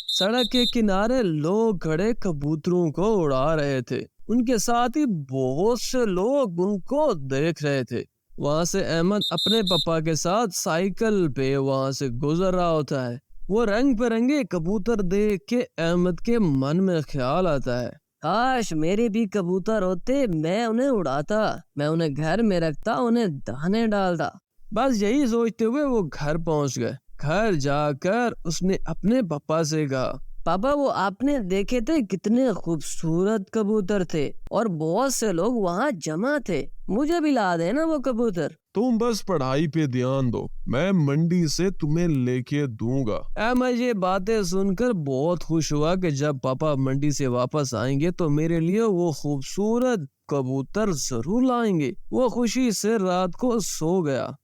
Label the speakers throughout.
Speaker 1: सड़क के किनारे लोग खड़े कबूतरों को उड़ा रहे थे। उनके साथ ही बहुत से लोग उनको देख रहे थे। वहां से अहमद अपने पापा के साथ साइकिल पे वहां से गुजर रहा होता है। वो रंग बिरंगे कबूतर देख के अहमद के मन में ख्याल आता है,
Speaker 2: काश मेरे भी कबूतर होते, मैं उन्हें उड़ाता, मैं उन्हें घर में रखता, उन्हें दाने डालता।
Speaker 1: बस यही सोचते हुए वो घर पहुंच गए। घर जाकर उसने अपने पापा से कहा,
Speaker 2: पापा वो आपने देखे थे कितने खूबसूरत कबूतर थे और बहुत से लोग वहाँ जमा थे, मुझे भी ला देना वो कबूतर।
Speaker 3: तुम बस पढ़ाई पे ध्यान दो, मैं मंडी से तुम्हें लेके दूंगा।
Speaker 1: अहमद ये बातें सुनकर बहुत खुश हुआ कि जब पापा मंडी से वापस आएंगे तो मेरे लिए वो खूबसूरत कबूतर जरूर लाएंगे। वो खुशी से रात को सो गया।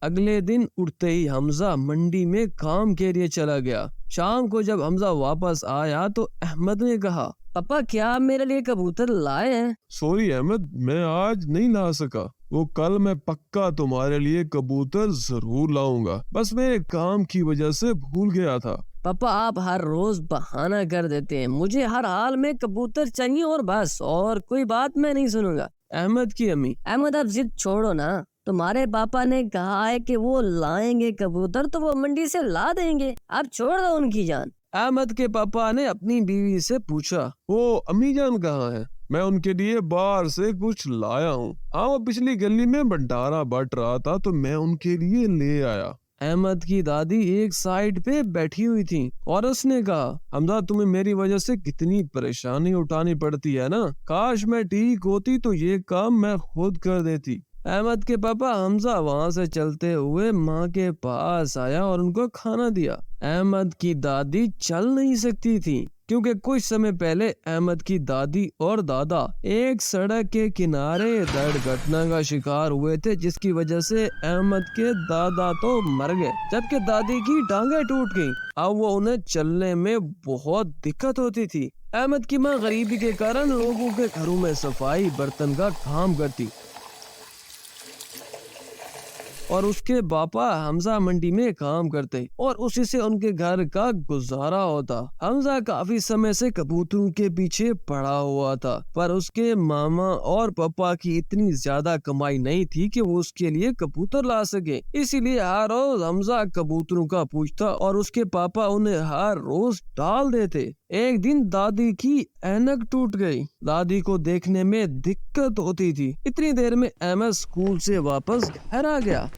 Speaker 1: अगले दिन उठते ही हमजा मंडी में काम के लिए चला गया। शाम को जब हमजा वापस आया तो अहमद ने कहा,
Speaker 2: पापा क्या आप मेरे लिए कबूतर लाए हैं?
Speaker 3: सॉरी अहमद, मैं आज नहीं ला सका। वो कल मैं पक्का तुम्हारे लिए कबूतर जरूर लाऊंगा, बस मैं काम की वजह से भूल गया था।
Speaker 2: पापा आप हर रोज बहाना कर देते हैं, मुझे हर हाल में कबूतर चाहिए और बस, और कोई बात मैं नहीं सुनूंगा।
Speaker 1: अहमद की अम्मी,
Speaker 2: अहमद आप जिद छोड़ो ना, तुम्हारे पापा ने कहा है कि वो लाएंगे कबूतर तो वो मंडी से ला देंगे, आप छोड़ दो उनकी जान।
Speaker 1: अहमद के पापा ने अपनी बीवी से पूछा,
Speaker 3: वो अम्मी जान कहाँ है? मैं उनके लिए बाहर से कुछ लाया हूँ। हाँ, वो पिछली गली में भंडारा बट रहा था तो मैं उनके लिए ले आया।
Speaker 1: अहमद की दादी एक साइड पे बैठी हुई थी और उसने कहा, हमजा तुम्हें मेरी वजह से कितनी परेशानी उठानी पड़ती है ना, काश मैं ठीक होती तो ये काम मैं खुद कर देती। अहमद के पापा हमजा वहां से चलते हुए माँ के पास आया और उनको खाना दिया। अहमद की दादी चल नहीं सकती थी क्योंकि कुछ समय पहले अहमद की दादी और दादा एक सड़क के किनारे दुर्घटना का शिकार हुए थे, जिसकी वजह से अहमद के दादा तो मर गए जबकि दादी की टांगें टूट गईं। अब वो उन्हें चलने में बहुत दिक्कत होती थी। अहमद की माँ गरीबी के कारण लोगों के घरों में सफाई बर्तन का काम करती और उसके पापा हमजा मंडी में काम करते और उसी से उनके घर का गुजारा होता। हमजा काफी समय से कबूतरों के पीछे पड़ा हुआ था, पर उसके मामा और पापा की इतनी ज्यादा कमाई नहीं थी कि वो उसके लिए कबूतर ला सके। इसीलिए हर रोज हमजा कबूतरों का पूछता और उसके पापा उन्हें हर रोज डाल देते। एक दिन दादी की ऐनक टूट गई। दादी को देखने में दिक्कत होती थी। इतनी देर में अहमद स्कूल से वापस घर आ गया।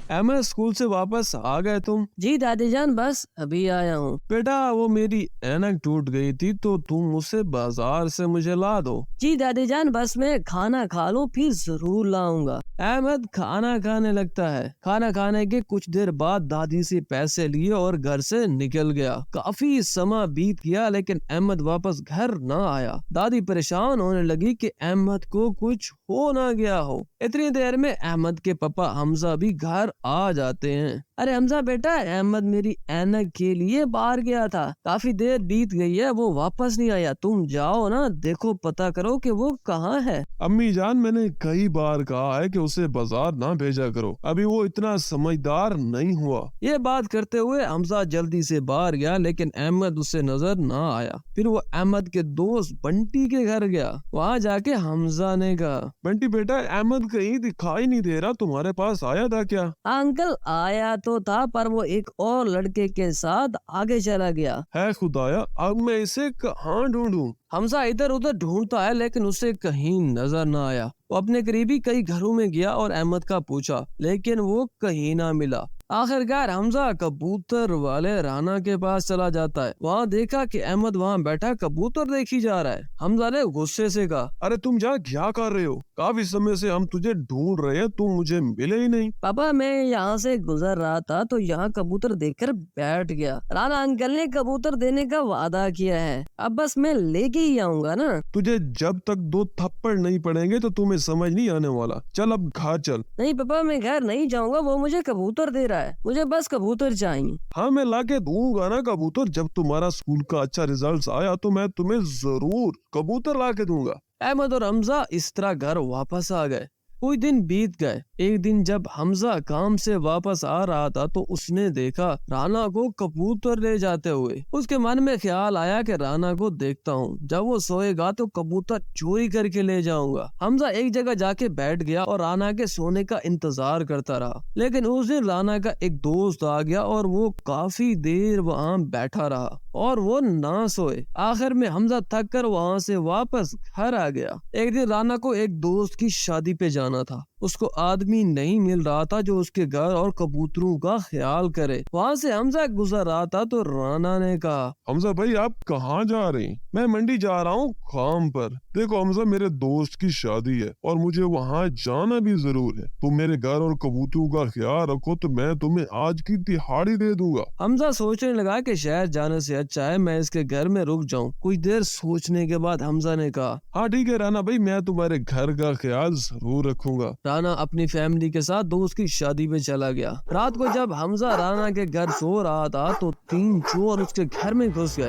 Speaker 1: अहमद स्कूल से वापस आ गए तुम?
Speaker 2: जी दादी जान, बस अभी आया हूँ।
Speaker 1: बेटा वो मेरी ऐनक टूट गई थी तो तुम उसे बाजार से मुझे ला दो।
Speaker 2: जी दादी जान, बस मैं खाना खा लूं फिर जरूर लाऊंगा।
Speaker 1: अहमद खाना खाने लगता है। खाना खाने के कुछ देर बाद दादी से पैसे लिए और घर से निकल गया। काफी समय बीत गया लेकिन अहमद वापस घर न आया। दादी परेशान होने लगी कि अहमद को कुछ हो ना गया हो। इतनी देर में अहमद के पापा हमजा भी घर आ जाते हैं। अरे हमजा बेटा, अहमद मेरी ऐनक के लिए बाहर गया था, काफी देर बीत गई है, वो वापस नहीं आया। तुम जाओ ना, देखो पता करो कि वो कहाँ है।
Speaker 3: अम्मी जान, मैंने कई बार कहा है कि उसे बाजार ना भेजा करो, अभी वो इतना समझदार नहीं हुआ।
Speaker 1: ये बात करते हुए हमजा जल्दी से बाहर गया लेकिन अहमद उसे नजर ना आया। फिर वो अहमद के दोस्त बंटी के घर गया। वहाँ जाके हमजा ने कहा,
Speaker 3: बंटी बेटा, अहमद कहीं दिखाई नहीं दे रहा, तुम्हारे पास आया था क्या?
Speaker 2: अंकल आया तो था, पर वो एक और लड़के के साथ आगे चला गया।
Speaker 3: है खुदाया, अब मैं इसे कहाँ ढूंढूं?
Speaker 1: हमजा इधर उधर ढूंढता है लेकिन उसे कहीं नजर न आया। वो अपने करीबी कई घरों में गया और अहमद का पूछा लेकिन वो कहीं ना मिला। आखिरकार हमजा कबूतर वाले राना के पास चला जाता है। वहाँ देखा कि अहमद वहाँ बैठा कबूतर देखी जा रहा है। हमजा ने गुस्से से कहा,
Speaker 3: अरे तुम जा क्या कर रहे हो? काफी समय से हम तुझे ढूंढ रहे हैं, तुम मुझे मिले ही नहीं।
Speaker 2: पापा मैं यहाँ से गुजर रहा था तो यहाँ कबूतर देखकर बैठ गया। राणा अंकल ने कबूतर देने का वादा किया है, अब बस मैं लेके ही आऊंगा ना।
Speaker 3: तुझे जब तक 2 थप्पड़ नहीं पड़ेंगे तो तुम्हें समझ नहीं आने वाला। चल अब घर चल।
Speaker 2: नहीं पापा, मैं घर नहीं जाऊंगा, वो मुझे कबूतर दे रहा है, मुझे बस कबूतर चाहिए।
Speaker 3: हाँ, मैं लाके दूंगा ना कबूतर। जब तुम्हारा स्कूल का अच्छा रिजल्ट आया तो मैं तुम्हें जरूर कबूतर लाके दूंगा।
Speaker 1: अहमद और हमजा इस तरह घर वापस आ गए। कुछ दिन बीत गए। एक दिन जब हमजा काम से वापस आ रहा था तो उसने देखा राना को कबूतर ले जाते हुए। उसके मन में ख्याल आया कि राना को देखता हूँ, जब वो सोएगा तो कबूतर चोरी करके ले जाऊंगा। हमजा एक जगह जाके बैठ गया और राना के सोने का इंतजार करता रहा। लेकिन उस दिन राना का एक दोस्त आ गया और वो काफी देर वहाँ बैठा रहा और वो ना सोए। आखिर में हमजा थक कर वहाँ से वापस घर आ गया। एक दिन राना को एक दोस्त की शादी पे जाना था। उसको आदमी नहीं मिल रहा था जो उसके घर और कबूतरों का ख्याल करे। वहाँ से हमजा गुजर रहा था तो राना ने कहा,
Speaker 3: हमजा भाई आप कहाँ जा रहे हैं? मैं मंडी जा रहा हूँ काम पर। देखो हमजा मेरे दोस्त की शादी है और मुझे वहाँ जाना भी जरूर है। तुम मेरे घर और कबूतरों का ख्याल रखो तो मैं तुम्हें आज की दिहाड़ी दे दूंगा।
Speaker 1: हमजा सोचने लगा कि शहर जाने से अच्छा है मैं इसके घर में रुक जाऊं। कुछ देर सोचने के बाद हमजा ने कहा,
Speaker 3: हाँ ठीक है राना भाई, मैं तुम्हारे घर का ख्याल जरूर रखूंगा।
Speaker 1: राना अपनी फैमिली के साथ दोस्त की शादी में चला गया। रात को जब हमजा राना के घर सो रहा था तो 3 चोर उसके घर में घुस गए।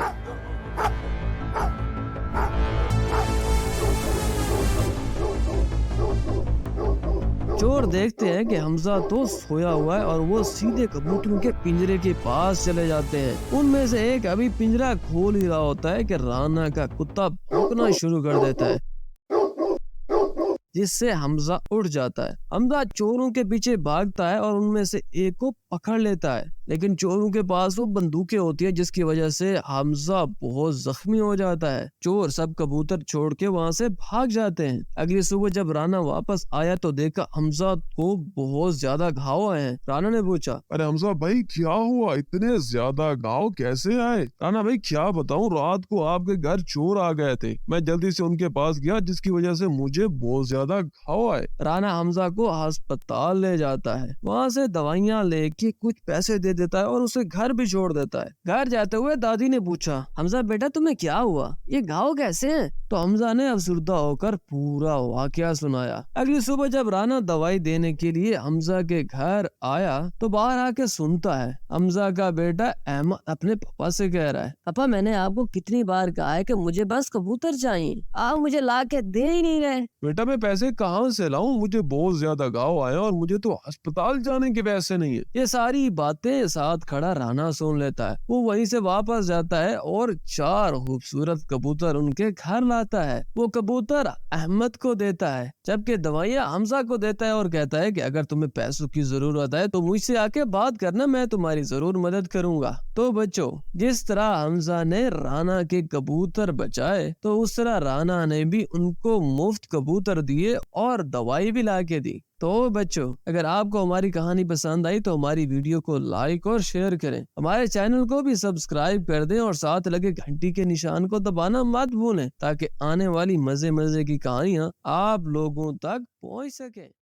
Speaker 1: चोर देखते हैं कि हमजा तो सोया हुआ है और वो सीधे कबूतरों के पिंजरे के पास चले जाते हैं। उनमें से एक अभी पिंजरा खोल ही रहा होता है कि राना का कुत्ता भौंकना शुरू कर देता है, जिससे हमजा उठ जाता है। हमजा चोरों के पीछे भागता है और उनमें से एक को पकड़ लेता है, लेकिन चोरों के पास वो बंदूकें होती है जिसकी वजह से हमजा बहुत जख्मी हो जाता है। चोर सब कबूतर छोड़ के वहाँ से भाग जाते हैं। अगली सुबह जब राना वापस आया तो देखा हमजा को बहुत ज्यादा घाव आए हैं। राना ने पूछा,
Speaker 3: अरे हमजा भाई क्या हुआ? इतने ज्यादा घाव कैसे आए? राना भाई क्या बताऊं, रात को आपके घर चोर आ गए थे। मैं जल्दी से उनके पास गया जिसकी वजह से मुझे बहुत ज्यादा घाव आए।
Speaker 1: राना हमजा को अस्पताल ले जाता है। वहाँ से दवाइयाँ लेके कुछ पैसे दे देता है और उसे घर भी छोड़ देता है। घर जाते हुए दादी ने पूछा, हमजा बेटा तुम्हें क्या हुआ? ये घाव कैसे हैं? तो हमजा ने अफसुर्दा होकर पूरा वाकया सुनाया। अगली सुबह जब राना दवाई देने के लिए हमजा के घर आया तो बाहर आके सुनता है हमजा का बेटा अहमद अपने पापा से कह रहा है,
Speaker 2: पापा मैंने आपको कितनी बार कहा है कि मुझे बस कबूतर चाहिए, आप मुझे ला के दे ही नहीं रहे।
Speaker 3: बेटा मैं पैसे कहाँ से लाऊं? मुझे बहुत ज्यादा घाव आया और मुझे तो अस्पताल जाने के पैसे नहीं है।
Speaker 1: ये सारी बातें साथ खड़ा राना सुन लेता है। वो वहीं से वापस जाता है और 4 खूबसूरत कबूतर उनके घर लाता है। वो कबूतर अहमद को देता है, जबकि दवाइयाँ हमजा को देता है और कहता है कि अगर तुम्हें पैसों की जरूरत है तो मुझसे आके बात करना, मैं तुम्हारी जरूर मदद करूंगा। तो बच्चों, जिस तरह हमजा ने राना के कबूतर बचाए तो उस तरह राना ने भी उनको मुफ्त कबूतर दिए और दवाई भी ला के दी। तो बच्चों, अगर आपको हमारी कहानी पसंद आई तो हमारी वीडियो को लाइक और शेयर करें। हमारे चैनल को भी सब्सक्राइब कर दें और साथ लगे घंटी के निशान को दबाना मत भूलें ताकि आने वाली मजे मजे की कहानियां आप लोगों तक पहुंच सके।